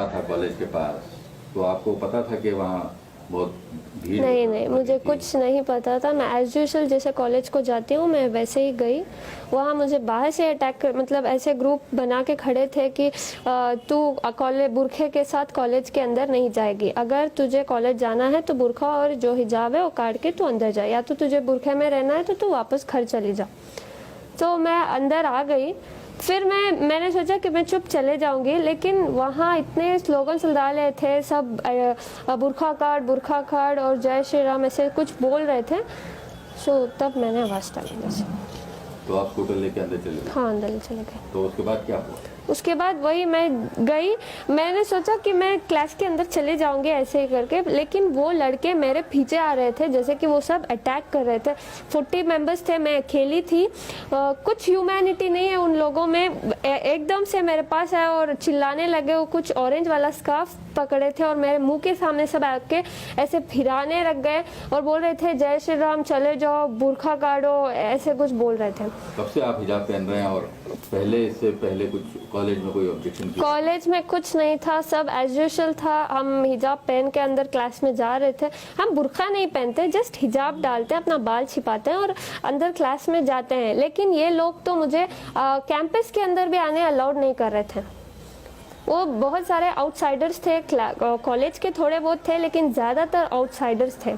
था कॉलेज के पास, तो आपको पता था कि वहाँ बहुत भीड़ नहीं नहीं, मुझे थी? कुछ नहीं पता था। मैं एज यूजुअल जैसे कॉलेज को जाती हूँ मैं वैसे ही गई। वहाँ मुझे बाहर से अटैक कर मतलब ऐसे ग्रुप बना के खड़े थे कि तू कॉलेज बुरखे के साथ कॉलेज के अंदर नहीं जाएगी, अगर तुझे कॉलेज जाना है तो बुरखा और जो हिजाब है वो काट के तू अंदर जा, या तो तुझे बुरखे में रहना है तो तू वापस घर चली जा। तो मैं अंदर आ गई। फिर मैंने सोचा कि मैं चुप चले जाऊंगी, लेकिन वहाँ इतने स्लोगन्स डाले थे सब, बुरखा काट और जय श्री राम ऐसे कुछ बोल रहे थे। सो तब मैंने आवाज़ डाली जैसे। तो आप स्कूटर लेके अंदर चले गए? हाँ, अंदर चले गए। तो उसके बाद क्या हुआ? उसके बाद वही मैं गई, मैंने सोचा कि मैं क्लास के अंदर चले जाऊंगी ऐसे ही करके, लेकिन वो लड़के मेरे पीछे आ रहे थे जैसे कि वो सब अटैक कर रहे थे। 40 मेंबर्स थे, मैं अकेली थी। कुछ ह्यूमैनिटी नहीं है उन लोगों में। एकदम से मेरे पास आए और चिल्लाने लगे। वो कुछ ऑरेंज वाला स्कार्फ पकड़े थे और मेरे मुंह के सामने सब आके ऐसे फिराने लग गए और बोल रहे थे जय श्री राम, चले जाओ, बुरखा काटो, ऐसे कुछ बोल रहे थे। कब से आप हिजाब पहन रहे हैं और इससे पहले कुछ कॉलेज में कोई ऑब्जेक्शन किया? कॉलेज में कुछ नहीं था, सब एज यूजुअल था। हम हिजाब पहन के अंदर क्लास में जा रहे थे। हम बुरखा नहीं पहनते, जस्ट हिजाब डालते हैं, अपना बाल छिपाते हैं और अंदर क्लास में जाते हैं। लेकिन ये लोग तो मुझे कैंपस के अंदर भी आने अलाउड नहीं कर रहे थे। वो बहुत सारे आउटसाइडर्स थे, कॉलेज के थोड़े बहुत थे, लेकिन ज़्यादातर आउटसाइडर्स थे।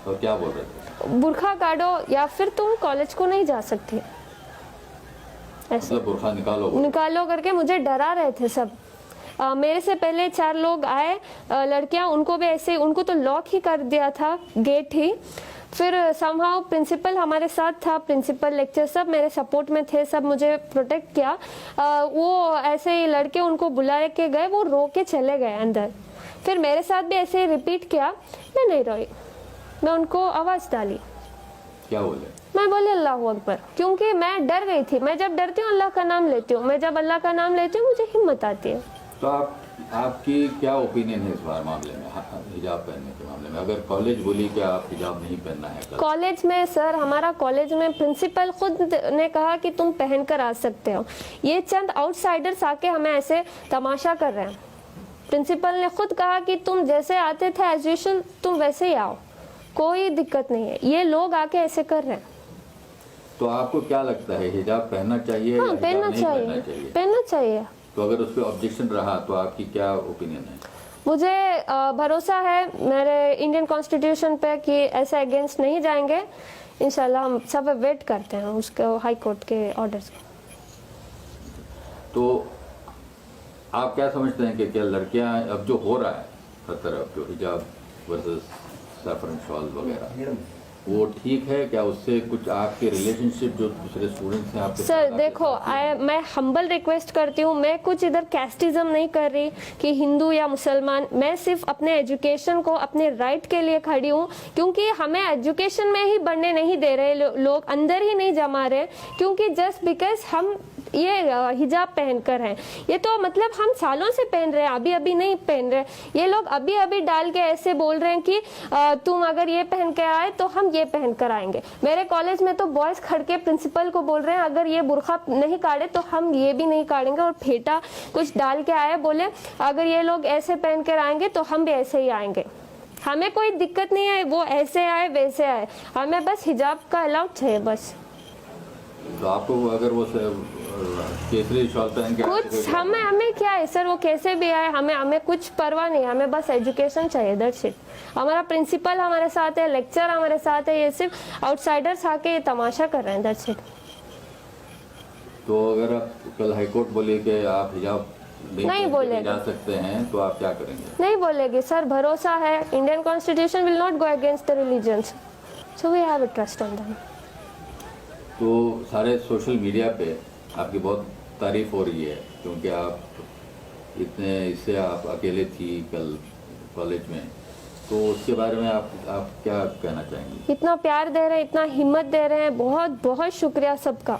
और क्या बोल रहे थे? बुरखा काटो या फिर तुम कॉलेज को नहीं जा सकती, ऐसे मतलब बुरखा निकालो करके मुझे डरा रहे थे सब। मेरे से पहले 4 लोग आए, लड़कियां, उनको भी ऐसे, उनको तो लॉक ही कर दिया था, गेट ही। फिर समहाउ प्रिंसिपल हमारे साथ था, प्रिंसिपल लेक्चर सब मेरे सपोर्ट में थे, सब मुझे प्रोटेक्ट किया। वो ऐसे ही लड़के उनको बुला के गए, वो रो के चले गए अंदर। फिर मेरे साथ भी ऐसे ही रिपीट किया, मैं नहीं रोई, मैं उनको आवाज़ डाली। क्या बोले? मैं बोली अल्लाह अकबर, क्योंकि मैं डर गई थी। मैं जब डरती हूँ अल्लाह का नाम लेती हूँ, मैं जब अल्लाह का नाम लेती हूँ मुझे हिम्मत आती है। तो आपकी क्या ओपिनियन है इस बार मामले में, हिजाब पहनने के मामले में? अगर कॉलेज बोली कि आप हिजाब नहीं पहनना है कॉलेज में, सर हमारा कॉलेज में प्रिंसिपल खुद ने कहा कि तुम पहन कर आ सकते हो। ये चंद आउटसाइडर्स आके हमें ऐसे तमाशा कर रहे हैं। प्रिंसिपल ने खुद कहा कि तुम जैसे आते थे एज यूजुअल तुम वैसे ही आओ, कोई दिक्कत नहीं है। ये लोग आके ऐसे कर रहे हैं। तो आपको क्या लगता है, हिजाब पहनना चाहिए? हाँ, या पहनना नहीं चाहिए, चाहिए? पहनना चाहिए। तो अगर उस पर ऑब्जेक्शन रहा तो आपकी क्या ओपिनियन है? मुझे भरोसा है मेरे इंडियन कॉन्स्टिट्यूशन पे कि ऐसे अगेंस्ट नहीं जाएंगे। इंशाल्लाह हम सब वेट करते हैं उसके हाई कोर्ट के ऑर्डर्स के। तो आप क्या समझते हैं कि क्या लड़कियां, अब जो हो रहा है हर तरफ, जो हिजाब वर्सेस सैफरन शॉल वगैरह, वो ठीक है क्या? उससे कुछ आपके रिलेशनशिप जो दूसरे स्टूडेंट्स हैं आपके सर साथ, देखो, मैं हम्बल रिक्वेस्ट करती हूँ, मैं कुछ इधर कैस्टिज्म नहीं कर रही कि हिंदू या मुसलमान। मैं सिर्फ अपने एजुकेशन को, अपने राइट के लिए खड़ी हूँ, क्योंकि हमें एजुकेशन में ही बढ़ने नहीं दे रहे लोग, अंदर ही नहीं जमा रहे, क्योंकि जस्ट बिकॉज हम ये हिजाब पहनकर हैं। ये तो मतलब हम सालों से पहन रहे हैं, अभी अभी नहीं पहन रहे। ये लोग अभी अभी डाल के ऐसे बोल रहे हैं कि तुम अगर ये पहन के आए तो हम ये पहन कर आएंगे। मेरे कॉलेज में तो बॉयज खड़ के प्रिंसिपल को बोल रहे हैं अगर ये बुरखा नहीं काटे तो हम ये भी नहीं काटेंगे, और फेटा कुछ डाल के आए, बोले अगर ये लोग ऐसे पहन कर आएंगे तो हम भी ऐसे ही आएंगे। हमें कोई दिक्कत नहीं है, वो ऐसे आए वैसे आए, हमें बस हिजाब का अलाउड चाहिए बस। तो आपको अगर वो केसरी शॉल पहन के कुछ हमें क्या है सर, वो कैसे भी आए, हमें कुछ परवाह नहीं, हमें बस एजुकेशन चाहिए, दैट्स इट। हमारा प्रिंसिपल हमारे साथ है, लेक्चर हमारे साथ है, ये सिर्फ आउटसाइडर्स आके ये तमाशा कर रहे हैं, दैट्स इट। तो अगर कल हाईकोर्ट बोले कि आप हिजाब नहीं बोलेगी, जा सकते हैं, तो आप क्या करेंगे? नहीं बोलेगी सर, भरोसा है Indian constitution will not go against the religions, so we have a trust on them. तो सारे सोशल मीडिया पे आपकी बहुत तारीफ हो रही है, क्योंकि आप इससे आप अकेले थी कल कॉलेज में, तो उसके बारे में आप क्या कहना चाहेंगे? इतना प्यार दे रहे हैं, इतना हिम्मत दे रहे हैं, बहुत बहुत शुक्रिया सबका।